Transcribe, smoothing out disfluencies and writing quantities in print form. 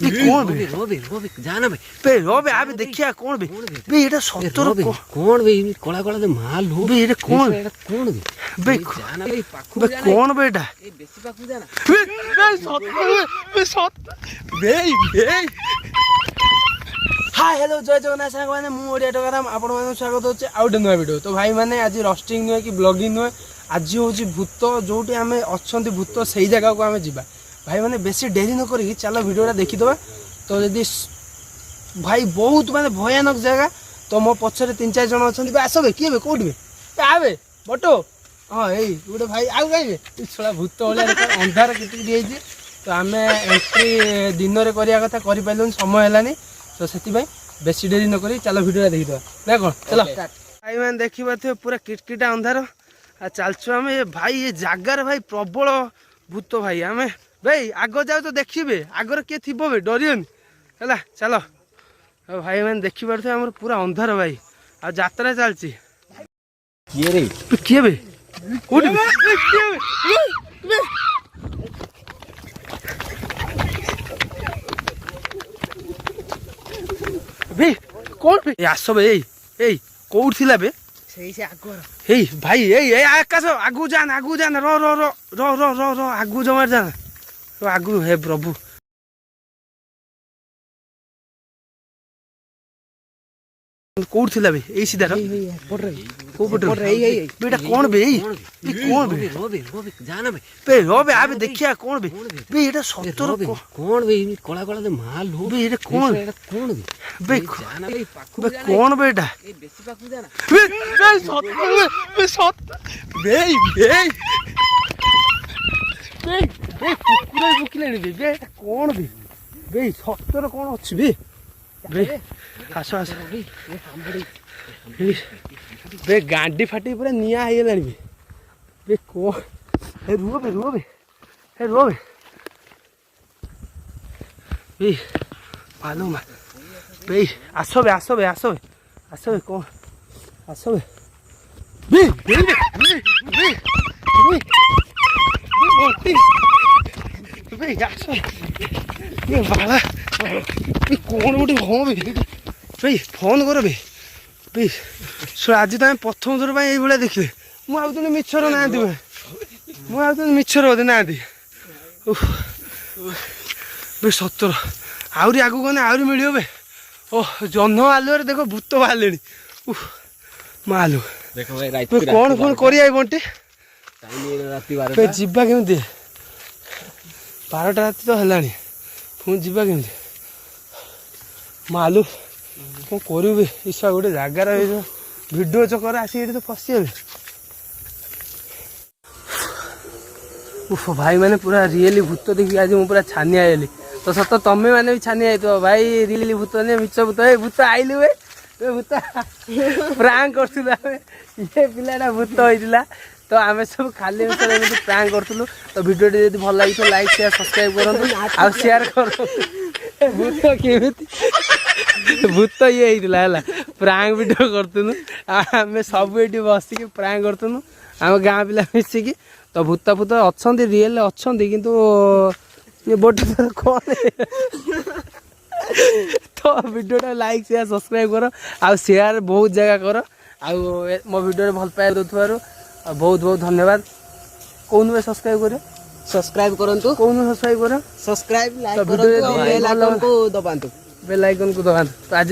ये कौन बे रोबे रोबे जाना भाई बे रो बे आबे देखिया कौन बे बे एटा सत्तर कौन बे कोला कोला दे माल हो बे एटा कौन कौन बे जाना भाई पाखु बे कौन बे एटा ए बेसी पाखु जाना बे बे सत्तर बे बे हाय हेलो जय जगन्नाथ सांग मैंने मु ओडिया टोकाराम आपण मानु स्वागत होचे आउट नुआ वीडियो। तो भाई माने आज रोस्टिंग नुआ कि ब्लॉगिंग नुआ आज होची भूत जोटी आमे अछंती भूत सही जगह को आमे जिबा भाई माने बेसी देरी न करी चलो वीडियोटा देखि दबा। तो यदि भाई बहुत माने भयानक जगह तो मो पछरे 3-4 जण अछंती बे आसबे किए बे कोठी बे आबे बटो हां एई गुडे भाई आउ गाइबे छळा भूत ओलिया अंधार किति दिएजी। तो आमे एंट्री दिन रे करिया कथा करि पाइलुन समय हलानी तो सेति भाई बेसी देरी न करी चलो वीडियो देखि दबा ना कोन चलो भाई माने देखिबा थे पूरा किटकिटा अंधार आ चलछु आमे भाई ये जागार भाई प्रबल भूत भाई आमे भाई आग जाओ तो देखिए आगर किए थी बे डरियन है चलो भाई मैंने देखी पारे आम पूरा अंधार भाई आ यात्रा चलती किए रे किए बे कोठी बे कौन बे आस बे ए कौट थिला बे सही से आगर हे भाई ए आकाश आगु जान रो रो रो रो रो रो रो आगु जमार जान आगु हे प्रभु कोड थिला बे ए सीधा रो को पटो बेटा कौन बे कौन बे रोबे रोबे जाना भाई बे रो बे आबे देखिया कौन बे बे एटा सत्तर कौन बे कोला कोला दे माल हो बे एटा कौन कौन बे जाना भाई पाखु बे कौन बेटा ए बेसी पाखु जाना बे सत्तर बे कुकुर बुकिले बे एटा कौन बे सत्तर कौन अछि बे बे आस आस बे गांडी फाटी पूरा निया हो गलानी बे कौन हे रुओ बे बे मालूम बे आसो बे कौन आसो बे बे आसो ये बाला बे कौन गोटे हाँ बे बे फोन कर बे आज तुम प्रथम थर ये देखिले मुझे मिछर ना मुझे मिछर बोधे ना बे सतर आहरी आगू गने आहरी मिल बे ओह जह्न आलुआर देख भूत बाहर मालू देखो भाई रात कौन कौन करिया बंटी रात जीवा केमती 12टा रात तो है पुणी जीवा केमती मालू कौन करू ईशा गोटे जगार भिडियो चक्कर आसिक तो फसीगले भाई मैंने पूरा रियली भूत देखिए आज मुझे पूरा छानिया आइली। तो सत तमें मैंने भी छानिया आई भाई रियली भूत नहीं मिछ भूत भूत आइलु भूत प्रांक कर ये पिलाटा भूत होता तो आम सब खाली प्रांक करूँ। तो वीडियो जब भल लगी तो लाइक शेयर सब्सक्राइब करूँ आ शेयर कर भूत केमी भूत ये है प्रांक वीडियो करूँ आम सब ये बसिक प्रांक करूँ आम गाँ पिला मिसिकी। तो भूत भूत अच्छा रियल अच्छा किंतु ये बोट कौन तो वीडियो लाइक शेयर सब्सक्राइब कर आ शेयर बहुत जगह कर आ मो वीडियो भल पाए दूसरा बहुत बहुत धन्यवाद। कौन वे सब्सक्राइब कर कौन सब्सक्राइब कर सब्सक्राइब लाइक करो बेल आइकन को दबांतु तो आज